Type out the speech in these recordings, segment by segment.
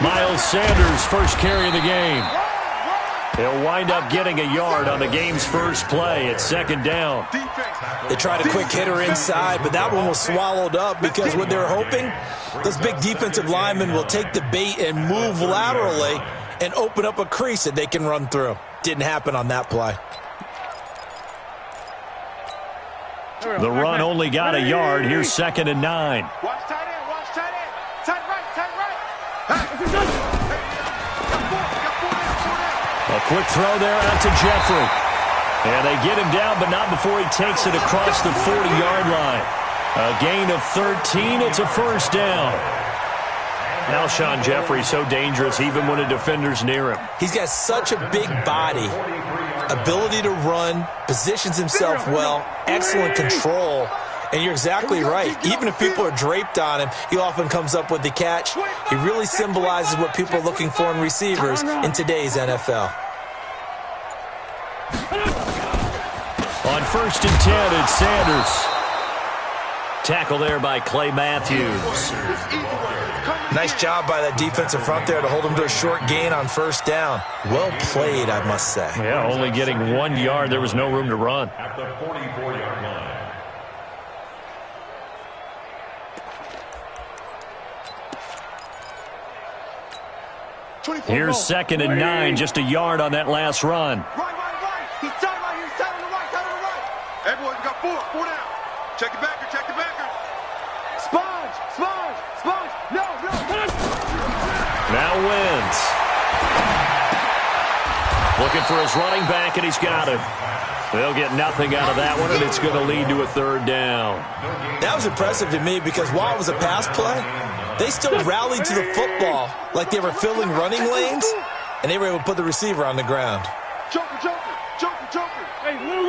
Miles Sanders, first carry of the game. He'll wind up getting a yard on the game's first play. It's second down. They tried a quick hitter inside, but that one was swallowed up because what they're hoping, those big defensive linemen will take the bait and move laterally and open up a crease that they can run through. Didn't happen on that play. The run only got a yard. Here's second and 9. Watch tight end, watch tight end. Tight right, tight right. A quick throw there out to Jeffrey. And they get him down, but not before he takes it across the 40-yard line. A gain of 13. It's a first down. Alshon Jeffrey so dangerous even when a defender's near him. He's got such a big body, ability to run, positions himself well, excellent control. And you're exactly right. Even if people are draped on him, he often comes up with the catch. He really symbolizes what people are looking for in receivers in today's NFL. On first and 10, it's Sanders. Tackle there by Clay Matthews. Nice job by that defensive front there to hold him to a short gain on first down. Well played, I must say. Yeah, only getting 1 yard. There was no room to run. At the 44-yard line. Here's second and 9, just a yard on that last run. Right. He's tight right here. He's tight on the right, tight on the right. Everyone got four down. Check the backer, check the backer. Sponge. No. Now wins. Looking for his running back, and he's got it. They'll get nothing out of that one, and it's going to lead to a third down. That was impressive to me because while it was a pass play, they still rallied to the football like they were filling running lanes, and they were able to put the receiver on the ground. Joker. Hey, Lou.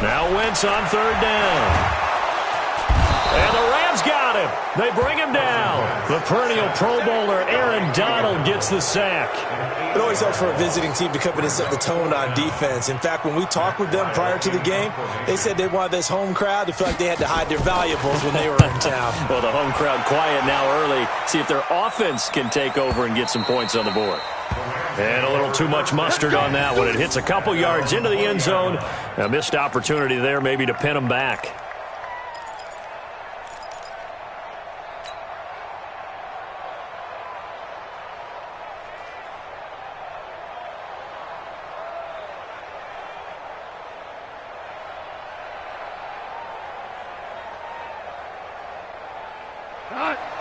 Now Wentz on third down. And the Rams got him. They bring him down. The perennial Pro Bowler Aaron Donald gets the sack. It always helps for a visiting team to come in and set the tone on defense. In fact, when we talked with them prior to the game, they said they wanted this home crowd to feel like they had to hide their valuables when they were in town. Well, the home crowd quiet now early. See if their offense can take over and get some points on the board. And a little too much mustard on that one. It hits a couple yards into the end zone. A missed opportunity there maybe to pin them back.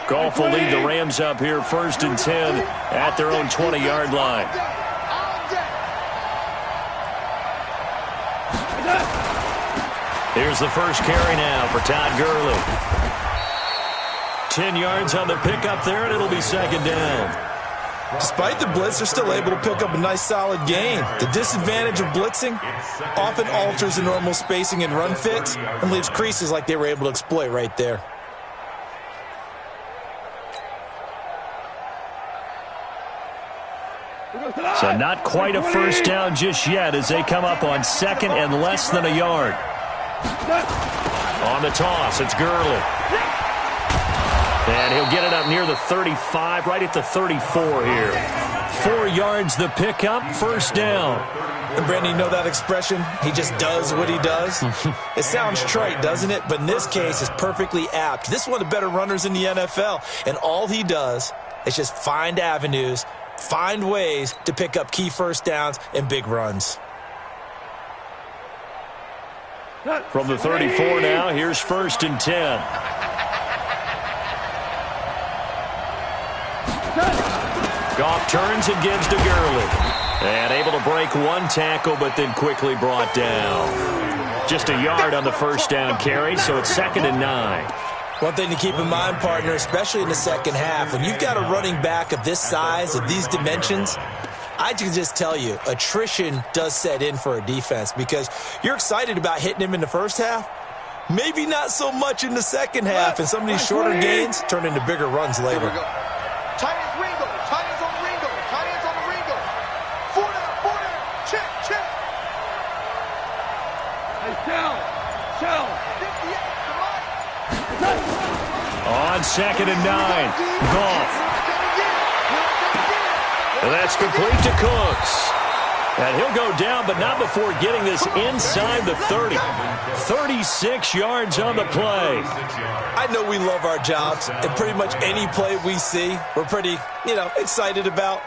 Goff will lead the Rams up here first and 10 at their own 20-yard line. Here's the first carry now for Todd Gurley. 10 yards on the pickup there, and it'll be second down. Despite the blitz, they're still able to pick up a nice solid gain. The disadvantage of blitzing often alters the normal spacing and run fits and leaves creases like they were able to exploit right there. So not quite a first down just yet as they come up on second and less than a yard. On the toss, it's Gurley. And he'll get it up near the 35, right at the 34 here. 4 yards the pickup, first down. And Brandon, you know that expression? He just does what he does. It sounds trite, doesn't it? But in this case, it's perfectly apt. This is one of the better runners in the NFL. And all he does is just find avenues, find ways to pick up key first downs and big runs. From the 34 now, here's first and 10. Goff turns and gives to Gurley. And able to break one tackle, but then quickly brought down. Just a yard on the first down carry, so it's second and 9. One thing to keep in mind, partner, especially in the second half, when you've got a running back of this size, of these dimensions, I can just tell you, attrition does set in for a defense because you're excited about hitting him in the first half, maybe not so much in the second half, and some of these shorter gains turn into bigger runs later. Tight ends Ringo. Tight ends on the Ringo. Tight ends on the Ringo. 4 down. Check. Hey, Shell. 58. On 2nd and 9, Goff. And that's complete to Cooks. And he'll go down, but not before getting this inside the 30. 36 yards on the play. I know we love our jobs, and pretty much any play we see, we're pretty, excited about.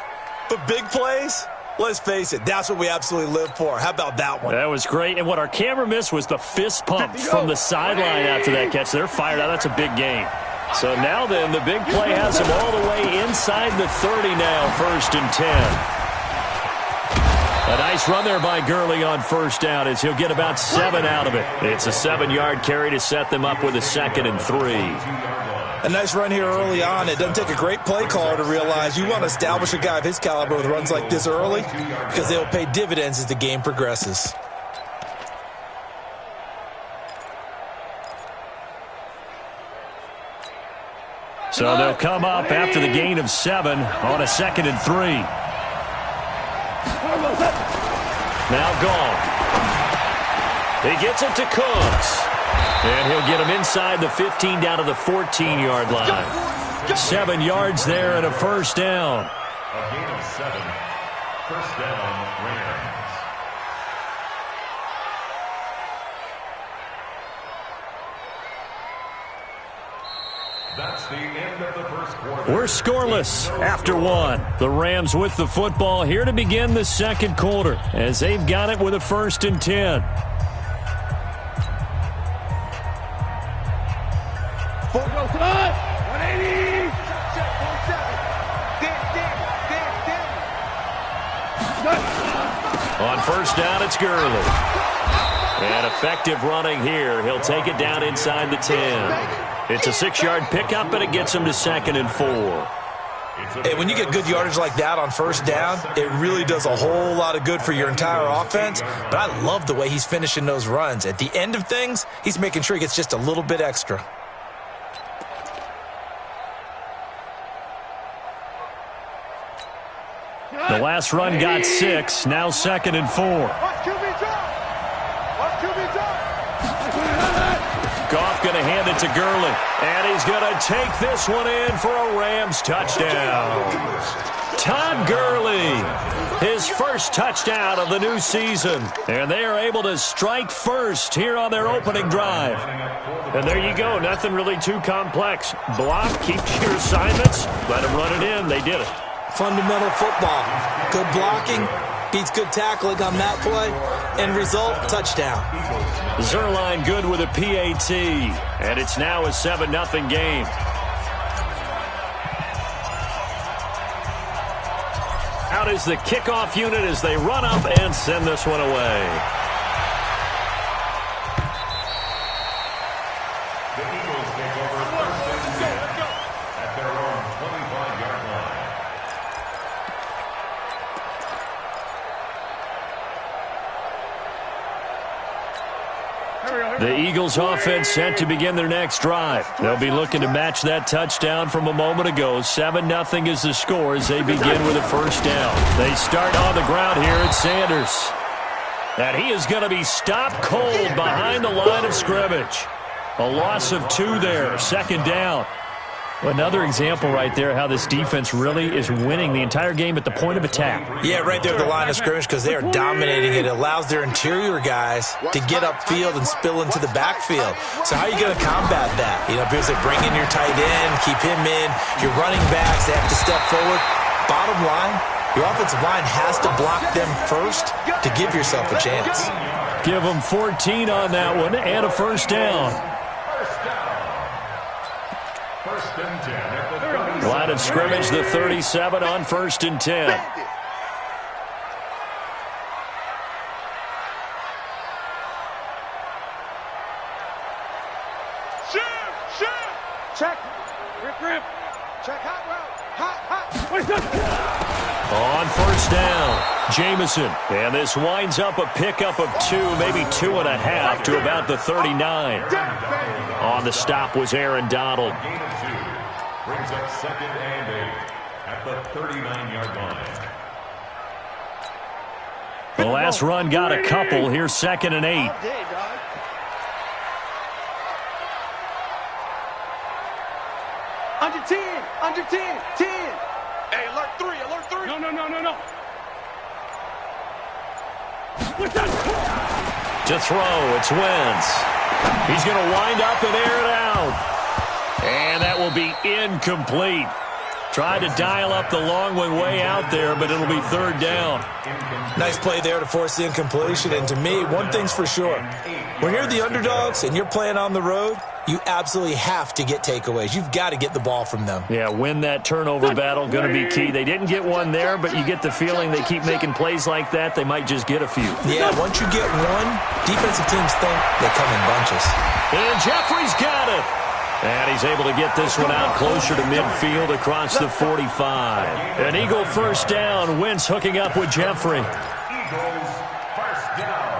But big plays, let's face it, that's what we absolutely live for. How about that one? That was great. And what our camera missed was the fist pump from the sideline after that catch. They're fired out. That's a big game. So now then, the big play has him all the way inside the 30 now, 1st and 10. A nice run there by Gurley on 1st down as he'll get about 7 out of it. It's a 7-yard carry to set them up with a 2nd and 3. A nice run here early on. It doesn't take a great play caller to realize you want to establish a guy of his caliber with runs like this early because they'll pay dividends as the game progresses. So they'll come up after the gain of 7 on a 2nd and 3. Now Goff. He gets it to Cooks. And he'll get him inside the 15 down to the 14-yard line. 7 yards there and a 1st down. A gain of 7. 1st down, Rams. That's the end of the 1st quarter. We're scoreless after 1. The Rams with the football here to begin the 2nd quarter as they've got it with a 1st and 10. Full go tonight. 180. On 1st down, it's Gurley. And effective running here. He'll take it down inside the 10. It's a 6-yard pickup, and it gets him to 2nd and 4. Hey, when you get good yardage like that on 1st down, it really does a whole lot of good for your entire offense. But I love the way he's finishing those runs. At the end of things, he's making sure he gets just a little bit extra. The last run got 6, now 2nd and 4. Goff going to hand it to Gurley, and he's going to take this one in for a Rams touchdown. Todd Gurley, his 1st touchdown of the new season, and they are able to strike first here on their opening drive. And there you go, nothing really too complex. Block, keep to your assignments, let them run it in. They did it. Fundamental football. Good blocking beats good tackling on that play. End result, touchdown. Zerline good with a PAT, and it's now a 7-0 game. Out is the kickoff unit as they run up and send this one away. The Eagles take over 1st and 10 at their own 25-yard line. The Eagles offense set to begin their next drive. They'll be looking to match that touchdown from a moment ago. 7-0 is the score as they begin with a 1st down. They start on the ground here at Sanders. And he is going to be stopped cold behind the line of scrimmage. A loss of 2 there, 2nd down. Another example right there how this defense really is winning the entire game at the point of attack. Yeah, right there at the line of scrimmage because they are dominating it. It allows their interior guys to get upfield and spill into the backfield. So how are you going to combat that? Because they bring in your tight end, keep him in. Your running backs, they have to step forward. Bottom line, your offensive line has to block them first to give yourself a chance. Give them 14 on that one and a 1st down. Line of scrimmage, the 37 on 1st and 10. Check. Rip. Check hot route. Hot. On 1st down, Jamison. And this winds up a pickup of 2, maybe 2.5 to about the 39. On the stop was Aaron Donald. Brings up 2nd and 8 at the 39-yard line. The last run got a couple. Here's 2nd and 8. Under 10, under 10, 10. Hey, alert 3, alert 3. No. To throw, it's Wentz. He's going to wind up and air it out. And that will be incomplete. Tried to dial up the long one way out there, but it'll be third down. Nice play there to force the incompletion. And to me, one thing's for sure. When you're the underdogs and you're playing on the road, you absolutely have to get takeaways. You've got to get the ball from them. Yeah, win that turnover battle, going to be key. They didn't get one there, but you get the feeling they keep making plays like that, they might just get a few. Yeah, once you get one, defensive teams think they come in bunches. And Jeffrey's got it. And he's able to get this one out closer to midfield across the 45. An Eagle first down. Wentz hooking up with Jeffrey. Eagles first down.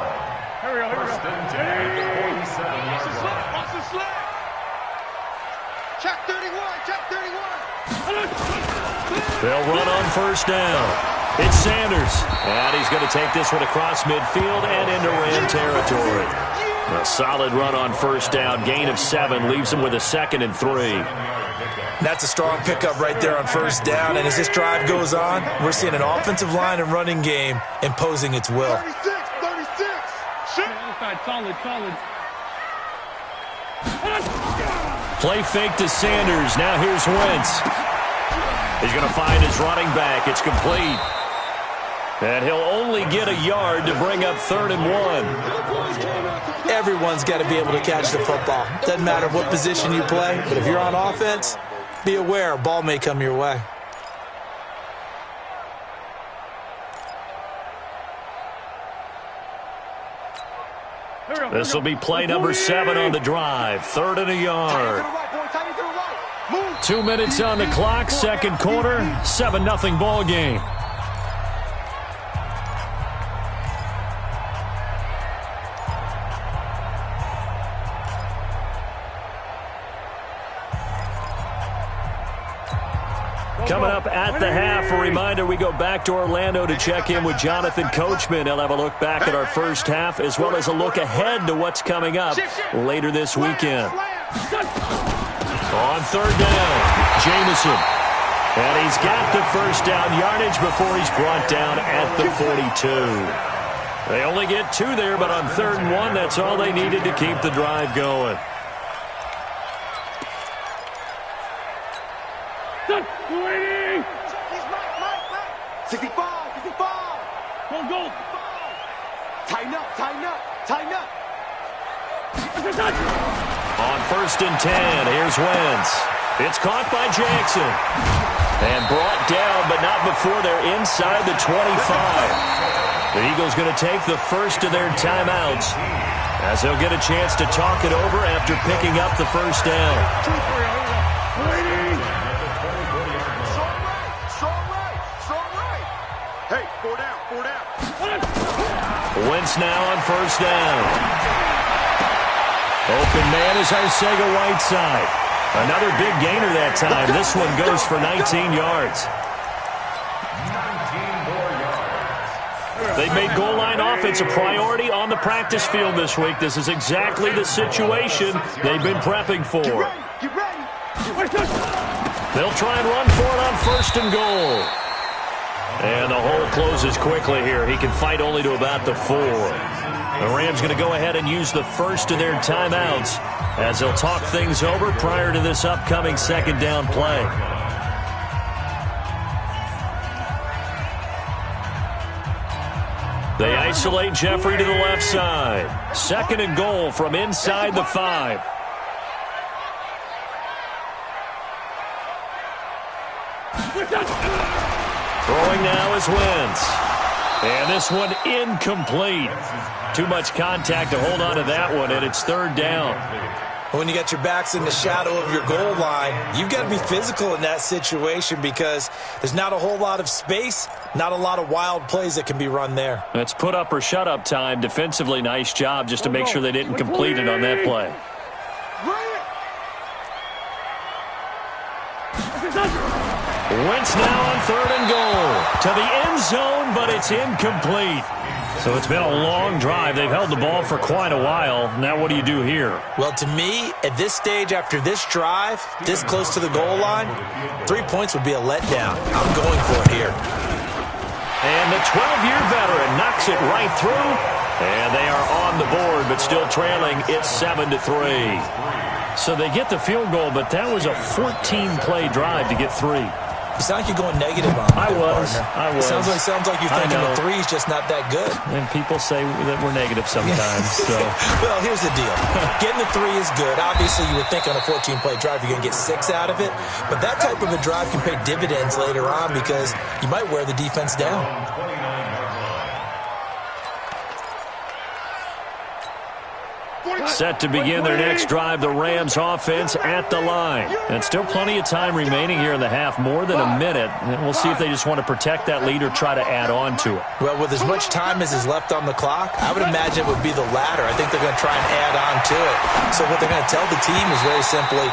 First and 10 at the 47-yard line. Watch the slip. Check 31, check 31. They'll run on first down. It's Sanders. And he's going to take this one across midfield and into Ram territory. A solid run on first down. Gain of 7 leaves him with a 2nd and 3. That's a strong pickup right there on first down. And as this drive goes on, we're seeing an offensive line and running game imposing its will. 36, 36. Shit. Solid. Play fake to Sanders. Now here's Wentz. He's going to find his running back. It's complete. And he'll only get a yard to bring up 3rd and 1. Everyone's got to be able to catch the football. Doesn't matter what position you play, but if you're on offense, be aware a ball may come your way. This will be play number 7 on the drive. 3rd and a yard. 2 minutes on the clock, 2nd quarter, 7-0 ball game. Coming up at the half, a reminder, we go back to Orlando to check in with Jonathan Coachman. He'll have a look back at our first half as well as a look ahead to what's coming up later this weekend. On 3rd down, Jamison. And he's got the first down yardage before he's brought down at the 42. They only get 2 there, but on 3rd and 1, that's all they needed to keep the drive going. Waiting! 65, 65. Go. Tighten up. On 1st and 10, here's Wentz. It's caught by Jackson. And brought down, but not before they're inside the 25. The Eagles going to take the first of their timeouts as they'll get a chance to talk it over after picking up the first down. Hey, 4 down. Wentz now on first down. Open man is Arcega-Whiteside. Another big gainer that time. This one goes for 19 yards. 19 more yards. They've made goal line offense a priority on the practice field this week. This is exactly the situation they've been prepping for. Get ready. They'll try and run for it on 1st and goal. And the hole closes quickly here. He can fight only to about the 4. The Rams going to go ahead and use the first of their timeouts as they'll talk things over prior to this upcoming 2nd down play. They isolate Jeffrey to the left side. 2nd and goal from inside the 5. Throwing now is Wentz. And this one incomplete. Too much contact to hold on to that one, and it's 3rd down. When you got your backs in the shadow of your goal line, you've got to be physical in that situation because there's not a whole lot of space, not a lot of wild plays that can be run there. That's put up or shut up time. Defensively, nice job just to make sure they didn't complete it on that play. Wentz now on 3rd and goal. To the end zone, but it's incomplete. So it's been a long drive. They've held the ball for quite a while. Now what do you do here? Well, to me, at this stage, after this drive, this close to the goal line, 3 points would be a letdown. I'm going for it here. And the 12-year veteran knocks it right through. And they are on the board, but still trailing. It's 7-3. So they get the field goal, but that was a 14-play drive to get 3. You sound like you're going negative on me. I was. Sounds like you're thinking the 3's just not that good. And people say that we're negative sometimes. So. Well, here's the deal. Getting the 3 is good. Obviously, you would think on a 14-play drive you're going to get 6 out of it. But that type of a drive can pay dividends later on because you might wear the defense down. Set to begin their next drive, the Rams offense at the line. And still plenty of time remaining here in the half, more than a minute. And we'll see if they just want to protect that lead or try to add on to it. Well, with as much time as is left on the clock, I would imagine it would be the latter. I think they're going to try and add on to it. So what they're going to tell the team is very simply,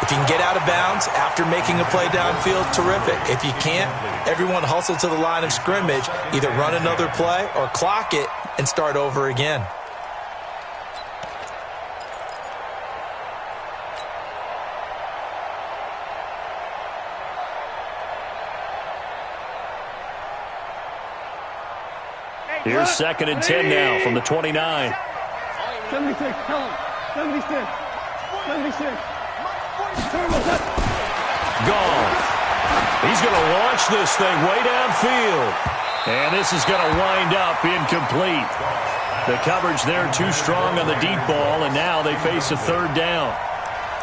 if you can get out of bounds after making a play downfield, terrific. If you can't, everyone hustle to the line of scrimmage, either run another play or clock it and start over again. Here's 2nd and 10 now from the 29. 76, tell him. 76. 76. Gone. He's going to launch this thing way downfield. And this is going to wind up incomplete. The coverage there too strong on the deep ball, and now they face a 3rd down.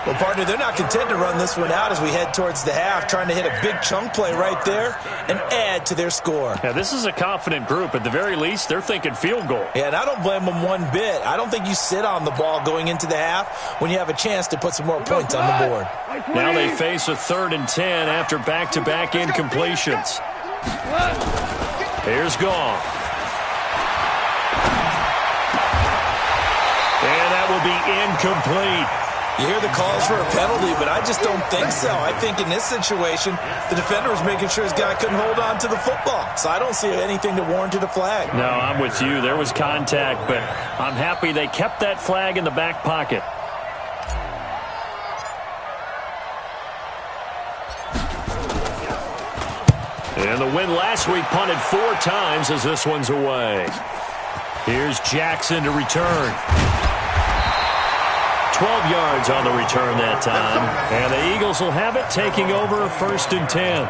Well, partner, they're not content to run this one out as we head towards the half, trying to hit a big chunk play right there and add to their score. Yeah, this is a confident group. At the very least, they're thinking field goal. Yeah, and I don't blame them one bit. I don't think you sit on the ball going into the half when you have a chance to put some more points on the board. Now they face a 3rd and 10 after back-to-back incompletions. Here's Goff. And that will be incomplete. You hear the calls for a penalty, but I just don't think so. I think in this situation, the defender was making sure his guy couldn't hold on to the football. So I don't see anything that warranted a flag. No, I'm with you. There was contact, but I'm happy they kept that flag in the back pocket. And the win last week punted 4 times as this one's away. Here's Jackson to return. 12 yards on the return that time. And the Eagles will have it, taking over 1st and 10.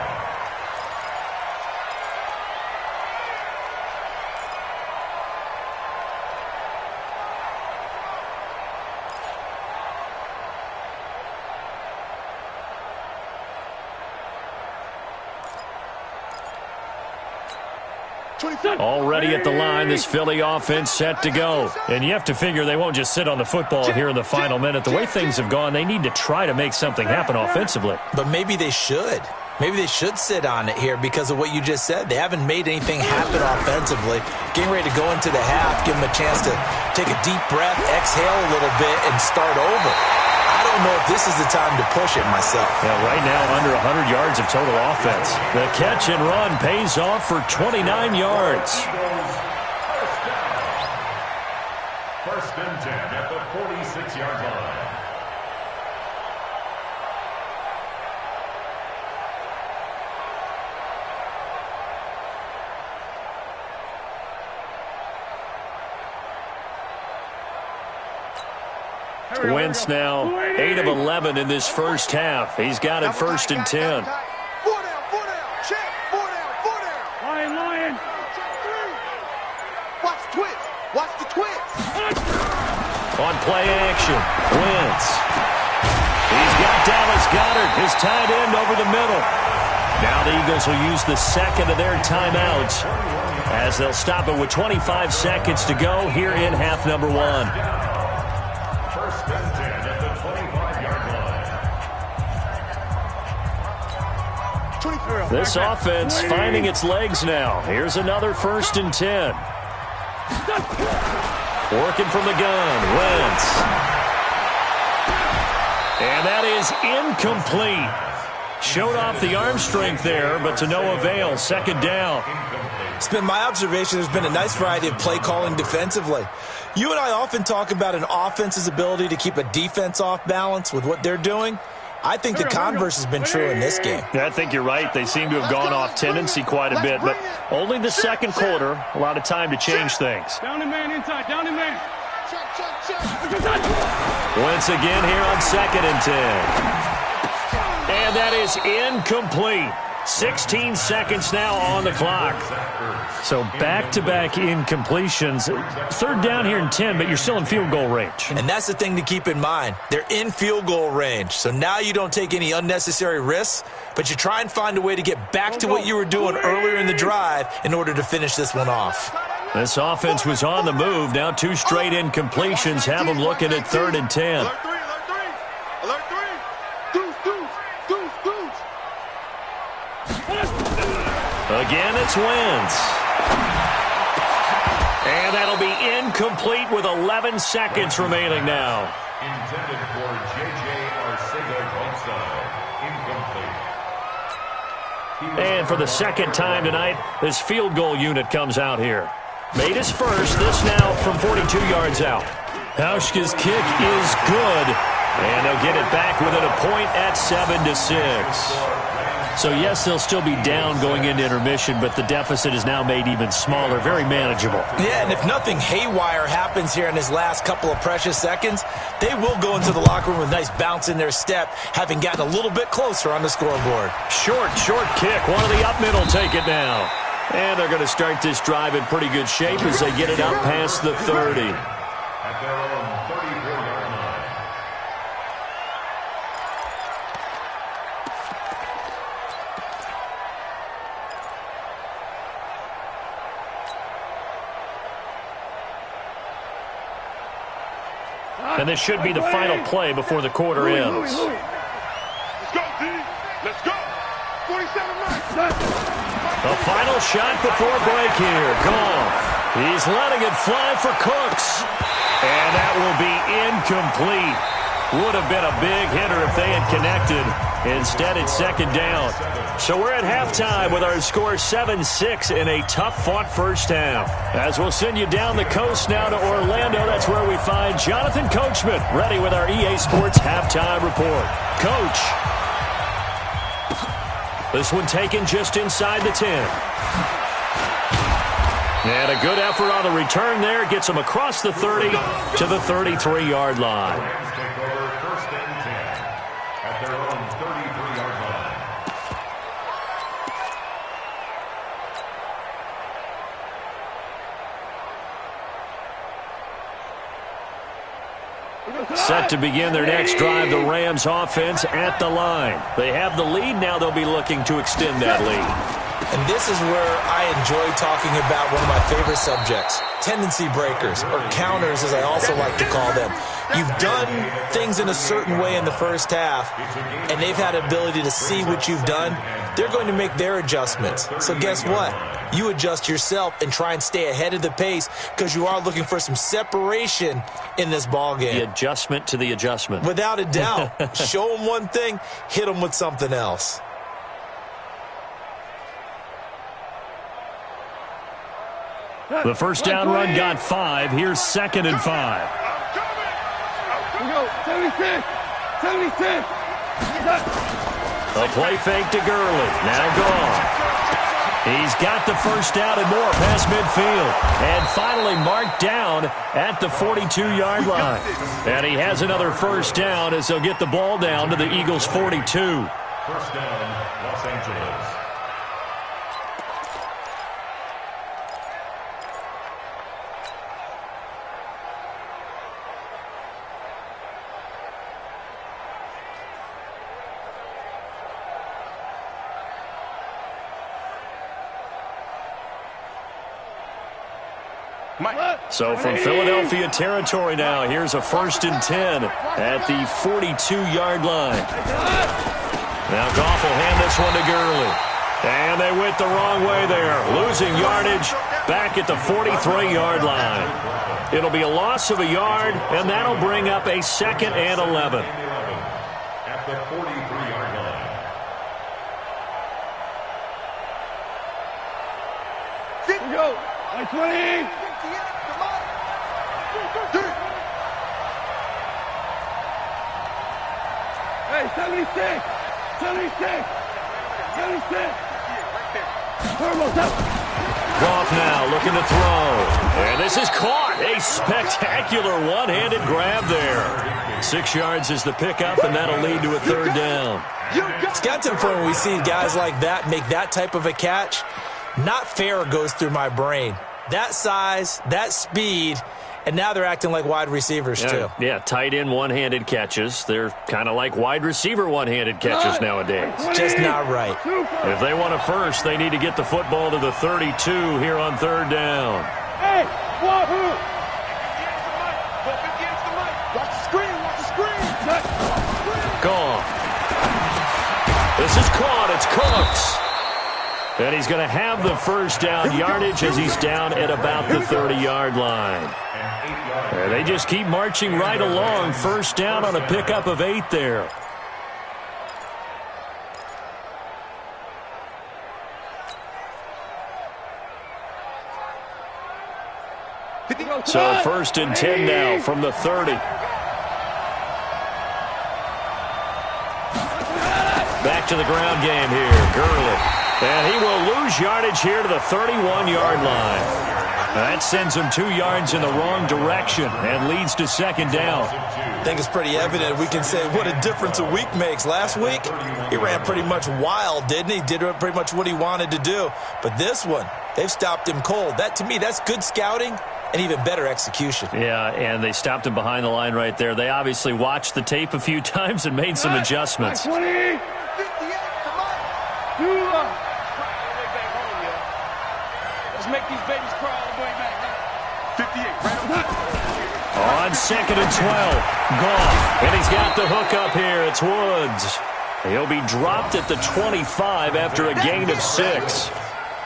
Already at the line, this Philly offense set to go. And you have to figure they won't just sit on the football here in the final minute. The way things have gone, they need to try to make something happen offensively. But maybe they should. Maybe they should sit on it here because of what you just said. They haven't made anything happen offensively. Getting ready to go into the half, give them a chance to take a deep breath, exhale a little bit, and start over. I don't know if this is the time to push it myself. Yeah, right now, under 100 yards of total offense. The catch and run pays off for 29 yards. 1st and 10 at the 46-yard line. Wentz now 8 of 11 in this first half. He's got it 1st and 10. 4 down, 4 down. Check, 4 down, 4 down. Lion. Check 3. Watch the twist. Watch the twist. On play action, Wentz. He's got Dallas Goedert, his tight end, over the middle. Now the Eagles will use the second of their timeouts as they'll stop it with 25 seconds to go here in half number 1. This offense finding its legs now. Here's another 1st and 10. Working from the gun, Wentz. And that is incomplete. Showed off the arm strength there, but to no avail. Second down. It's been my observation there's been a nice variety of play calling defensively. You and I often talk about an offense's ability to keep a defense off balance with what they're doing. I think the converse has been true in this game. Yeah, I think you're right. They seem to have gone off tendency quite a bit, but only the second quarter. A lot of time to change things. Down and man inside. Down and man. Once again here on 2nd and 10. And that is incomplete. 16 seconds now on the clock. So back-to-back incompletions. 3rd down here and 10, but you're still in field goal range. And that's the thing to keep in mind. They're in field goal range. So now you don't take any unnecessary risks, but you try and find a way to get back to what you were doing earlier in the drive in order to finish this one off. This offense was on the move. Now 2 straight incompletions have them looking at 3rd and 10. Alert 3, alert 3. Alert 3. Deuce, deuce, deuce, deuce. Again, it's Wentz. And that'll be incomplete with 11 seconds remaining now. Intended for J.J. Arcega-Whiteside. Incomplete. And for the second time tonight, this field goal unit comes out here. Made his first, this now from 42 yards out. Hauschka's kick is good. And they'll get it back within a point at 7-6. So, yes, they'll still be down going into intermission, but the deficit is now made even smaller, very manageable. Yeah, and if nothing haywire happens here in his last couple of precious seconds, they will go into the locker room with a nice bounce in their step, having gotten a little bit closer on the scoreboard. Short kick. One of the up middle take it now. And they're going to start this drive in pretty good shape as they get it out past the 30. At their own 34-yard line. And this should be the final play before the quarter ends. Let's go, D. Let's go. 47 minutes. The final shot before break here. Goff. He's letting it fly for Cooks. And that will be incomplete. Would have been a big hitter if they had connected. Instead, it's second down. So we're at halftime with our score 7-6 in a tough-fought first half. As we'll send you down the coast now to Orlando, that's where we find Jonathan Coachman ready with our EA Sports halftime report. Coach. This one taken just inside the 10. And a good effort on the return there. Gets them across the 30 to the 33-yard line. Rams take over 1st and 10 at their own 33-yard line. Set to begin their next drive, the Rams offense at the line. They have the lead. Now they'll be looking to extend that lead. And this is where I enjoy talking about one of my favorite subjects, tendency breakers, or counters as I also like to call them. You've done things in a certain way in the first half, and they've had the ability to see what you've done. They're going to make their adjustments. So guess what? You adjust yourself and try and stay ahead of the pace because you are looking for some separation in this ball game. The adjustment to the adjustment. Without a doubt. Show them one thing, hit them with something else. The first down run got 5. Here's 2nd and 5. We go. 76. 76. A play fake to Gurley. Now gone. He's got the first down and more past midfield. And finally marked down at the 42-yard line. And he has another first down as they'll get the ball down to the Eagles' 42. First down, Los Angeles. So from Philadelphia territory now, here's a 1st and 10 at the 42-yard line. Now Goff will hand this one to Gurley. And they went the wrong way there, losing yardage back at the 43-yard line. It'll be a loss of a yard, and that'll bring up a 2nd and 11. At the 43-yard line. go. 20. Hey, 76. 76. 76. Turbo's up. Goff now looking to throw. And this is caught. A spectacular one-handed grab there. 6 yards is the pickup, and that'll lead to a third down. It's got to the point when we see guys like that make that type of a catch. Not fair goes through my brain. That size, that speed, and now they're acting like wide receivers too. Yeah, tight end one-handed catches. They're kind of like wide receiver one-handed catches nowadays. Just not right. If they want a first, they need to get the football to the 32 here on third down. Hey, Wahoo! Watch the screen, watch the screen. Gone. This is caught. It's Cooks. And he's going to have the first down yardage as he's down at about the 30-yard line. And they just keep marching right along. First down on a pickup of 8 there. So first and 10 now from the 30. Back to the ground game here. Gurley. And he will lose yardage here to the 31-yard line. That sends him 2 yards in the wrong direction and leads to second down. I think it's pretty evident. We can say what a difference a week makes. Last week, he ran pretty much wild, didn't he? Did pretty much what he wanted to do. But this one, they've stopped him cold. That, to me, that's good scouting and even better execution. Yeah, and they stopped him behind the line right there. They obviously watched the tape a few times and made some adjustments. 20. Let's make these babies crawl all the way back. 58. On second and 12. Goff. And he's got the hook up here. It's Woods. He'll be dropped at the 25 after a gain of 6.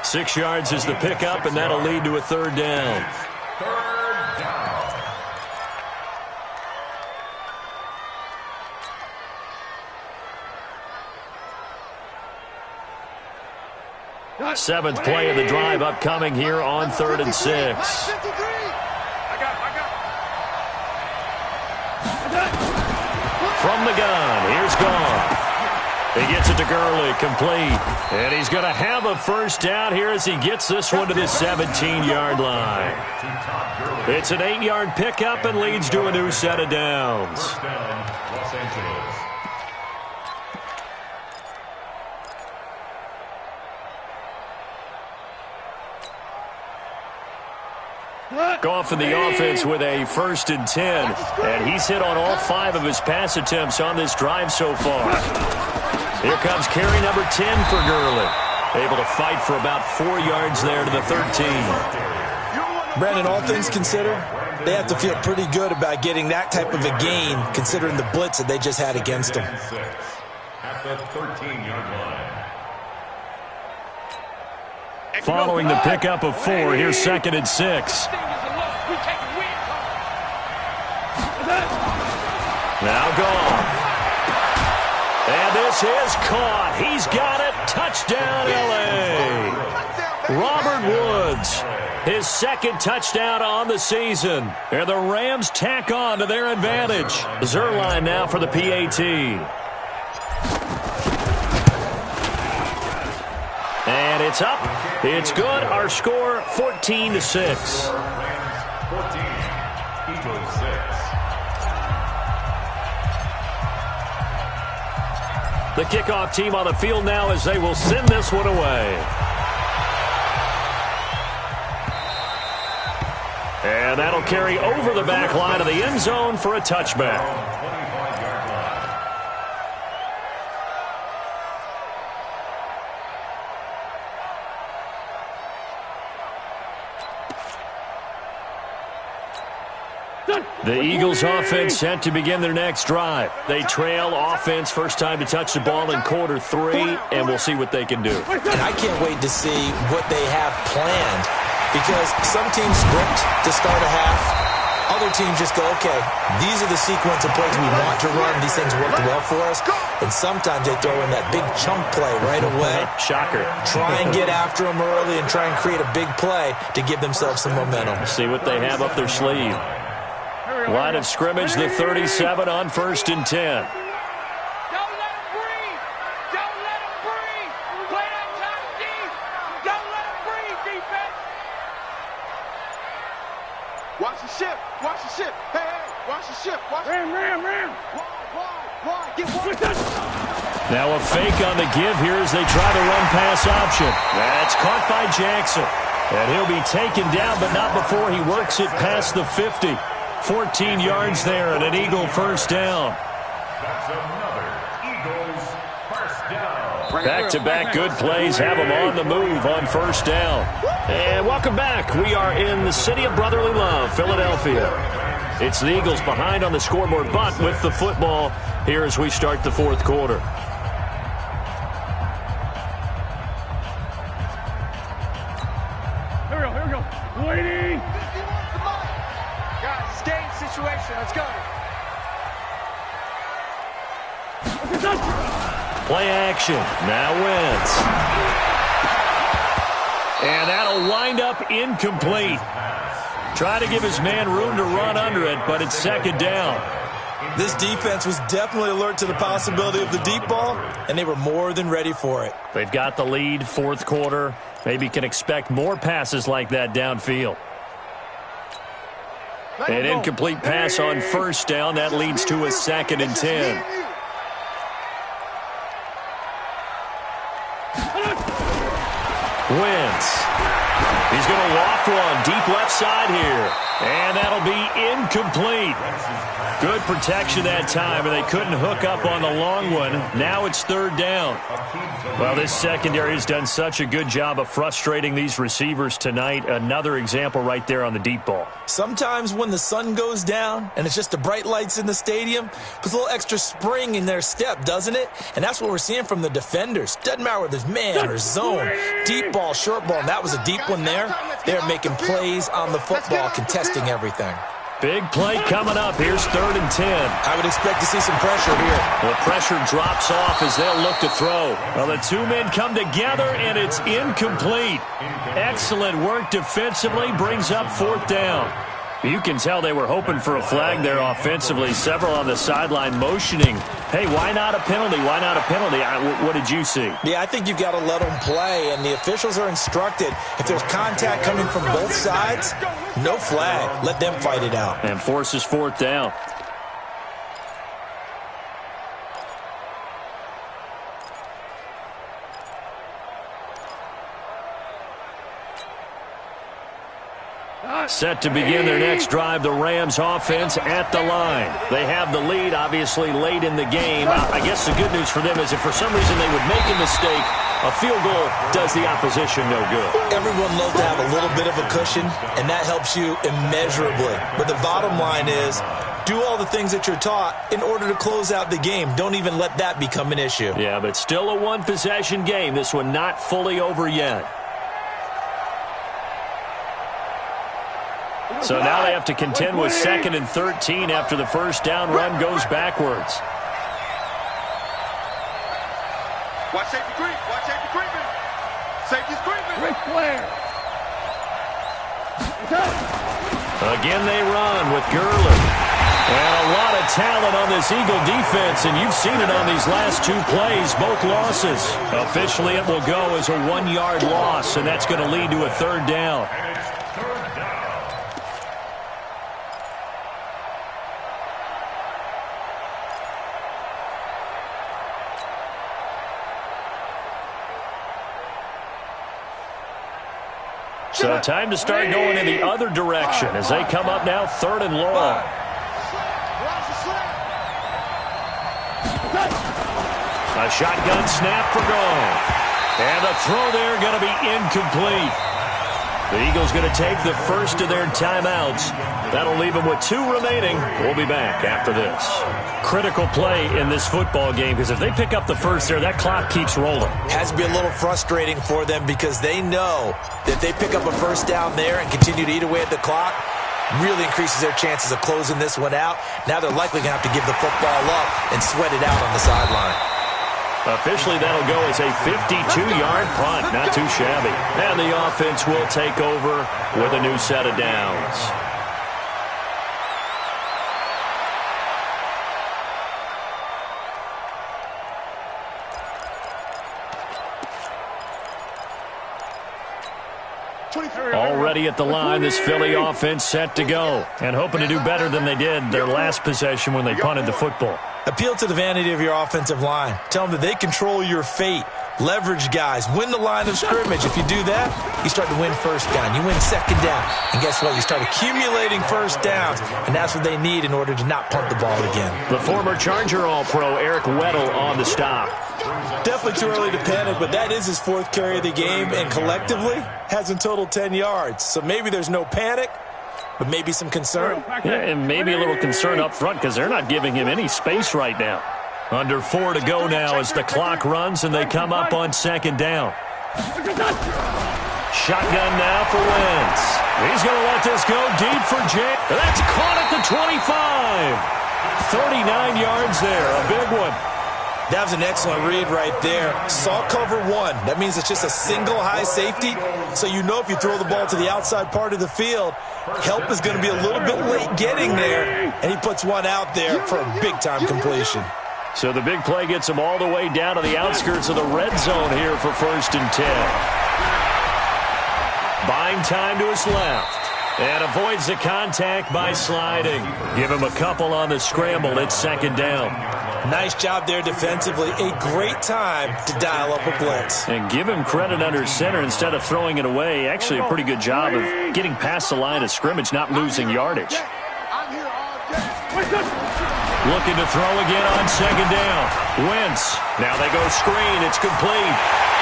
6 yards is the pickup, and that'll lead to a third down. Third down. 7th play of the drive upcoming here on 3rd and 6. From the gun, here's Goff. He gets it to Gurley, complete. And he's going to have a first down here as he gets this one to the 17-yard line. It's an 8-yard pickup and leads to a new set of downs. First down, Los Angeles. Goff in the offense with a 1st and 10. And he's hit on all 5 of his pass attempts on this drive so far. Here comes carry number 10 for Gurley. Able to fight for about 4 yards there to the 13. Brandon, all things considered, they have to feel pretty good about getting that type of a gain considering the blitz that they just had against them. At the 13-yard line. Following the pickup of 4, here's 2nd and 6. Now Goff. And this is caught. He's got it. Touchdown, L.A. Robert Woods, his 2nd touchdown on the season. And the Rams tack on to their advantage. Zerline now for the PAT. And it's up. It's good. Our score, 14-6. 14, Eagles 6. The kickoff team on the field now as they will send this one away. And that'll carry over the back line of the end zone for a touchback. The Eagles offense set to begin their next drive. They trail offense first time to touch the ball in quarter 3, and we'll see what they can do. And I can't wait to see what they have planned because some teams script to start a half. other teams just go, okay, these are the sequence of plays we want to run. These things worked well for us. And sometimes they throw in that big chunk play right away. Shocker. Try and get after them early and try and create a big play to give themselves some momentum. See what they have up their sleeve. Line of scrimmage, the 37 on 1st and 10. Watch the ship. Watch the ship. Hey, hey, watch the ship. Watch Ram. Why? Get one. Now a fake on the give here as they try the run-pass option. That's caught by Jackson. And he'll be taken down, but not before he works it past the 50. 14 yards there and an Eagle first down. That's another Eagles first down. Back-to-back good plays have them on the move on first down. And welcome back. We are in the city of brotherly love, Philadelphia. It's the Eagles behind on the scoreboard, but with the football here as we start the fourth quarter. Here we go. Waiting. Guys, it's game situation. Let's go. Play action. Now Wentz. And that'll wind up incomplete. Try to give his man room to run under it, but it's second down. This defense was definitely alert to the possibility of the deep ball, and they were more than ready for it. They've got the lead, fourth quarter. Maybe can expect more passes like that downfield. An incomplete pass on first down. That leads to a 2nd and 10. Wentz. He's going to loft one deep left side here. And that'll be incomplete. Good protection that time, and they couldn't hook up on the long one. Now it's third down. Well, this secondary has done such a good job of frustrating these receivers tonight. Another example right there on the deep ball. Sometimes when the sun goes down and it's just the bright lights in the stadium, puts a little extra spring in their step, doesn't it? And that's what we're seeing from the defenders. Doesn't matter whether it's man or zone, deep ball, short ball, and that was a deep one there. They're making plays on the football, contesting everything. Big play coming up. Here's 3rd and 10. I would expect to see some pressure here. The pressure drops off as they'll look to throw. Well, the two men come together, and it's incomplete. Excellent work defensively. Brings up 4th down. You can tell they were hoping for a flag there offensively. Several on the sideline motioning. Hey, why not a penalty? Why not a penalty? What did you see? Yeah, I think you've got to let them play, and the officials are instructed. If there's contact coming from both sides, no flag. Let them fight it out. And forces 4th down. Set to begin their next drive, the Rams offense at the line. They have the lead, obviously, late in the game. I guess the good news for them is if for some reason they would make a mistake, a field goal does the opposition no good. Everyone loves to have a little bit of a cushion, and that helps you immeasurably. But the bottom line is, do all the things that you're taught in order to close out the game. Don't even let that become an issue. Yeah, but still a one-possession game. This one not fully over yet. So now they have to contend with 2nd and 13 after the first down run goes backwards. Watch safety creep. Watch safety creeping. Safety's creeping. Ric Flair. Again they run with Gurley. And a lot of talent on this Eagle defense, and you've seen it on these last two plays, both losses. Officially it will go as a 1-yard loss, and that's going to lead to a 3rd down. So time to start going in the other direction as they come up now 3rd and long. A shotgun snap for goal. And the throw there going to be incomplete. The Eagles going to take the first of their timeouts. That'll leave them with 2 remaining. We'll be back after this. Critical play in this football game because if they pick up the first there, that clock keeps rolling. Has to be a little frustrating for them because they know that they pick up a first down there and continue to eat away at the clock. really increases their chances of closing this one out. Now they're likely going to have to give the football up and sweat it out on the sideline. Officially, that'll go as a 52-yard punt. Not too shabby. And the offense will take over with a new set of downs. Already at the line, this Philly offense set to go. And hoping to do better than they did their last possession when they punted the football. Appeal to the vanity of your offensive line. Tell them that they control your fate. Leverage guys. Win the line of scrimmage. If you do that, you start to win first down. You win second down. And guess what? You start accumulating first downs. And that's what they need in order to not punt the ball again. The former Charger All-Pro Eric Weddle on the stop. Definitely too early to panic, but that is his fourth carry of the game. And collectively, has in total 10 yards. So maybe there's no panic, but maybe some concern. Yeah, and maybe a little concern up front because they're not giving him any space right now. Under 4 to go now as the clock runs and they come up on second down. Shotgun now for Wentz. He's going to let this go deep for Jay. That's caught at the 25. 39 yards there, a big one. That was an excellent read right there. Saw cover one. That means it's just a single high safety. So you know if you throw the ball to the outside part of the field, help is going to be a little bit late getting there. And he puts one out there for a big-time completion. So the big play gets him all the way down to the outskirts of the red zone here for 1st and 10. Buying time to his left. And avoids the contact by sliding. Give him a couple on the scramble. It's second down. Nice job there defensively. A great time to dial up a blitz. And give him credit under center instead of throwing it away. Actually a pretty good job of getting past the line of scrimmage, not losing yardage. Looking to throw again on second down. Wentz. Now they go screen. It's complete.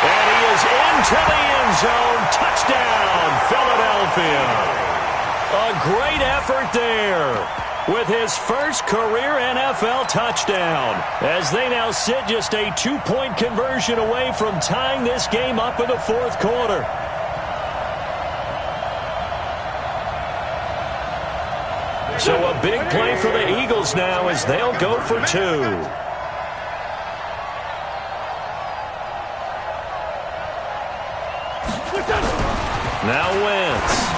And he is into the end zone. Touchdown, Philadelphia. A great effort there with his first career NFL touchdown as they now sit just a 2-point conversion away from tying this game up in the fourth quarter. So a big play for the Eagles now as they'll go for 2. Now Wentz.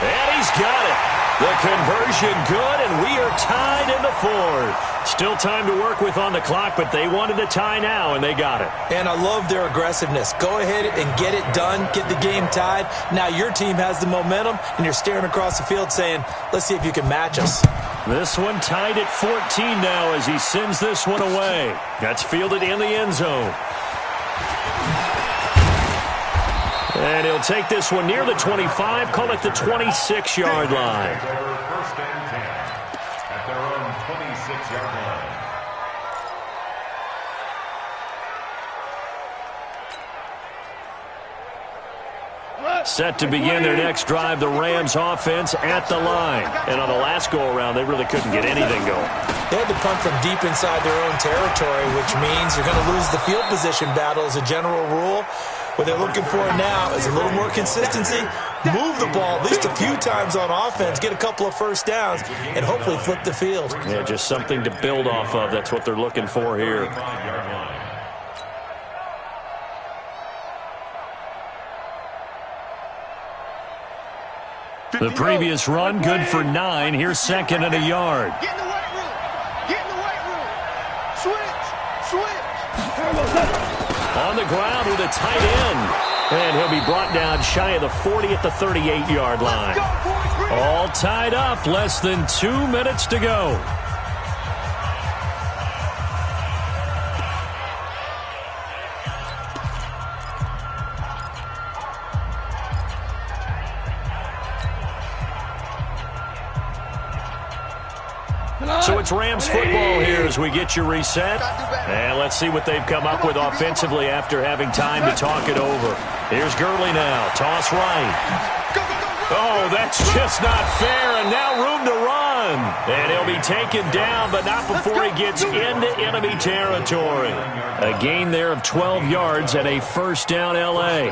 And he's got it. The conversion good, and we are tied in the fourth. Still time to work with on the clock, but they wanted the tie now, and they got it. And I love their aggressiveness. Go ahead and get it done. Get the game tied. Now your team has the momentum, and you're staring across the field saying, let's see if you can match us. This one tied at 14 now as he sends this one away. That's fielded in the end zone. And he'll take this one near the 25, call it the 26-yard line. First and 10 at their own 26-yard line. Set to begin their next drive, the Rams offense at the line. And on the last go-around, they really couldn't get anything going. They had to punt from deep inside their own territory, which means you're going to lose the field position battle as a general rule. What they're looking for now is a little more consistency, move the ball at least a few times on offense, get a couple of first downs, and hopefully flip the field. Yeah, just something to build off of. That's what they're looking for here. The previous run, good for 9. Here's 2nd and a yard. Get in the weight room. Get in the weight room. Switch. On the ground with a tight end. And he'll be brought down shy of the 40 at the 38-yard line. All tied up. Less than 2 minutes to go. So it's Rams football here as we get you reset. And let's see what they've come up with offensively after having time to talk it over. Here's Gurley now. Toss right. Oh, that's just not fair. And now room to run. And he'll be taken down, but not before he gets into enemy territory. A gain there of 12 yards and a first down L.A.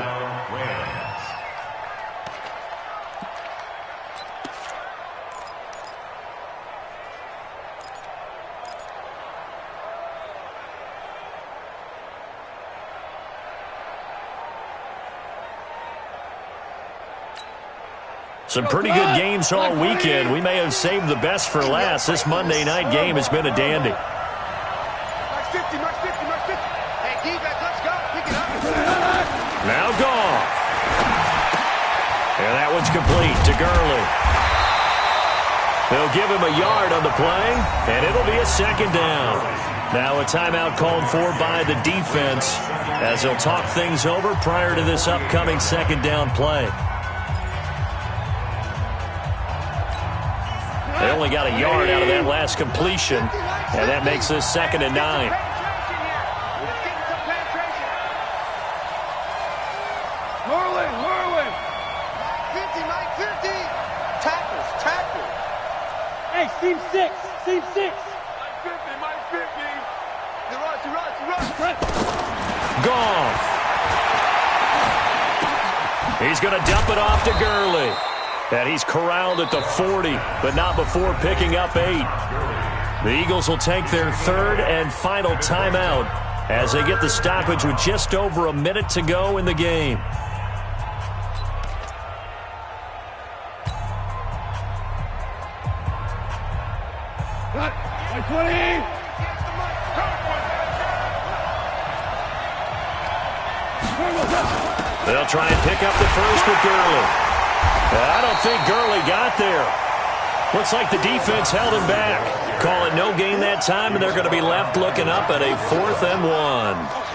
Some pretty good games all weekend. We may have saved the best for last. This Monday night game has been a dandy. Max 50, Max 50, Max 50. Hey, defense, let's go. Pick it up. Now Goff. And that one's complete to Gurley. They'll give him a yard on the play, and it'll be a second down. Now a timeout called for by the defense as they'll talk things over prior to this upcoming second down play. They only got a yard out of that last completion, and that makes this 2nd and 9. Whirling, whirling. 50, Mike 50. Tackles, tackles. Hey, seam 6, seam 6. Mike 50, Mike 50. The rush. Gone. He's going to dump it off to Gurley. And he's corralled at the 40, but not before picking up 8. The Eagles will take their 3rd and final timeout as they get the stoppage with just over a minute to go in the game. Cut. 20. They'll try and pick up the first with Gurley. I don't think Gurley got there. Looks like the defense held him back. Call it no gain that time, and they're going to be left looking up at a 4th and 1.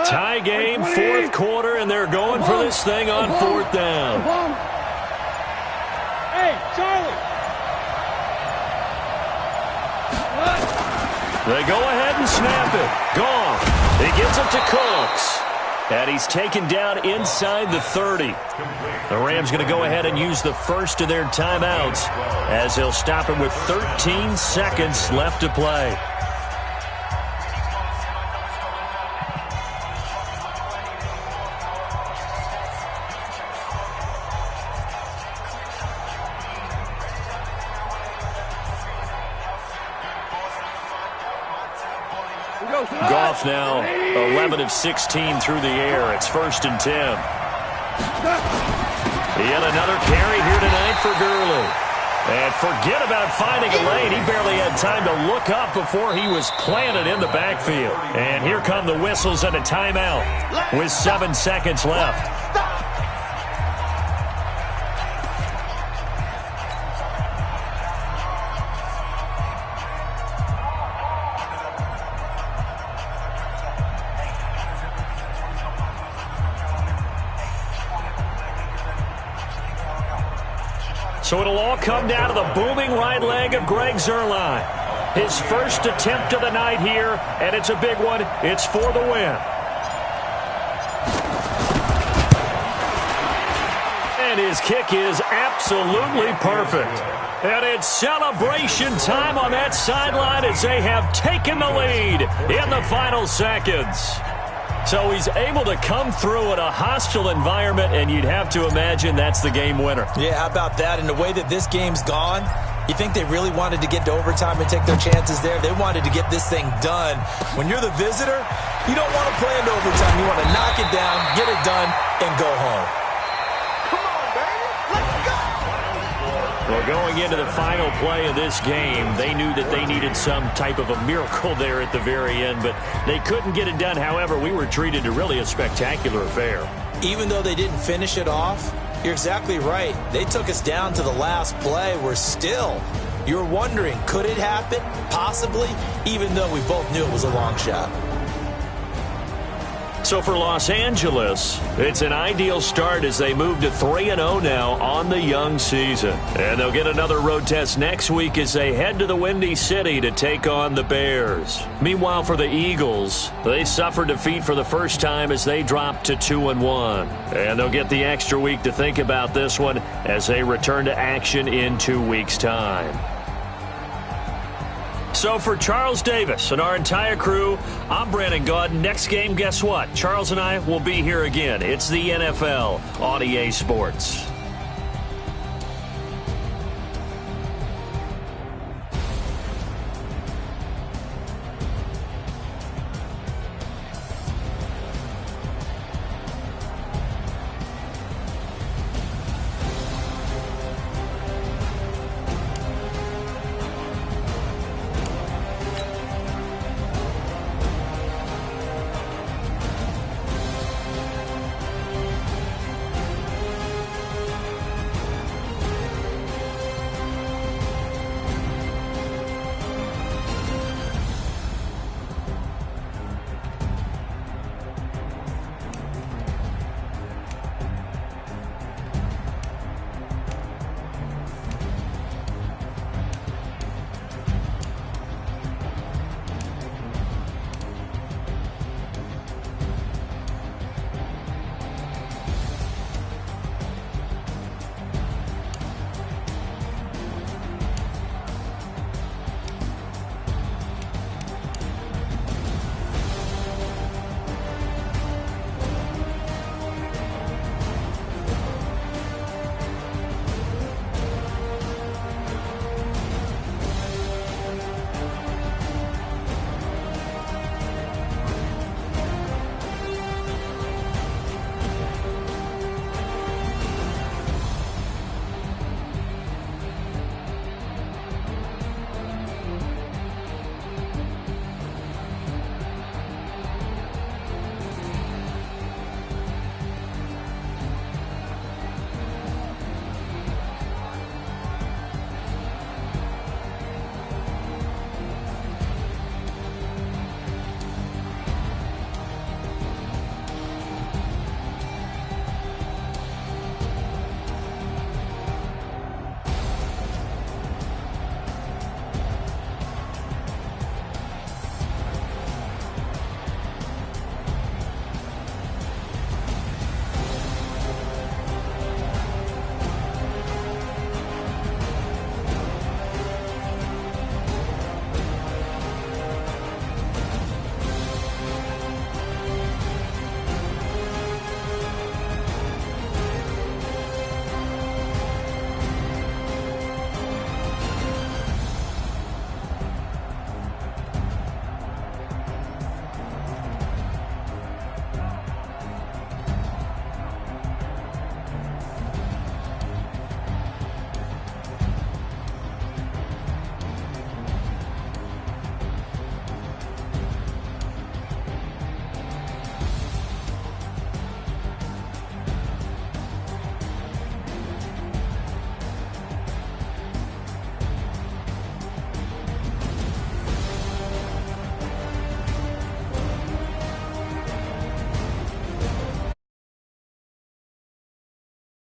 Tie game, 4th quarter, and they're going for this thing on 4th down. Hey, Charlie. They go ahead and snap it. Gone. He gives it to Cooks. And he's taken down inside the 30. The Rams going to go ahead and use the first of their timeouts as they'll stop him with 13 seconds left to play. Goff now 11 of 16 through the air. It's 1st and 10. Yet another carry here tonight for Gurley. And forget about finding a lane. He barely had time to look up before he was planted in the backfield. And here come the whistles and a timeout with 7 seconds left. So it'll all come down to the booming right leg of Greg Zuerlein. His first attempt of the night here, and it's a big one. It's for the win. And his kick is absolutely perfect. And it's celebration time on that sideline as they have taken the lead in the final seconds. So he's able to come through in a hostile environment, and you'd have to imagine that's the game winner. Yeah, how about that? And the way that this game's gone, you think they really wanted to get to overtime and take their chances there? They wanted to get this thing done. When you're the visitor, you don't want to play into overtime. You want to knock it down, get it done, and go home. Come on, baby. Let's go. Well, going into the final play of this game, they knew that they needed some type of a miracle there at the very end, but they couldn't get it done. However, we were treated to really a spectacular affair. Even though they didn't finish it off, you're exactly right. They took us down to the last play. We're still, you're wondering, could it happen? Possibly, even though we both knew it was a long shot. So for Los Angeles, it's an ideal start as they move to 3-0 now on the young season. And they'll get another road test next week as they head to the Windy City to take on the Bears. Meanwhile, for the Eagles, they suffered defeat for the first time as they dropped to 2-1. And they'll get the extra week to think about this one as they return to action in 2 weeks' time. So for Charles Davis and our entire crew, I'm Brandon Gaudin. Next game, guess what? Charles and I will be here again. It's the NFL on EA Sports.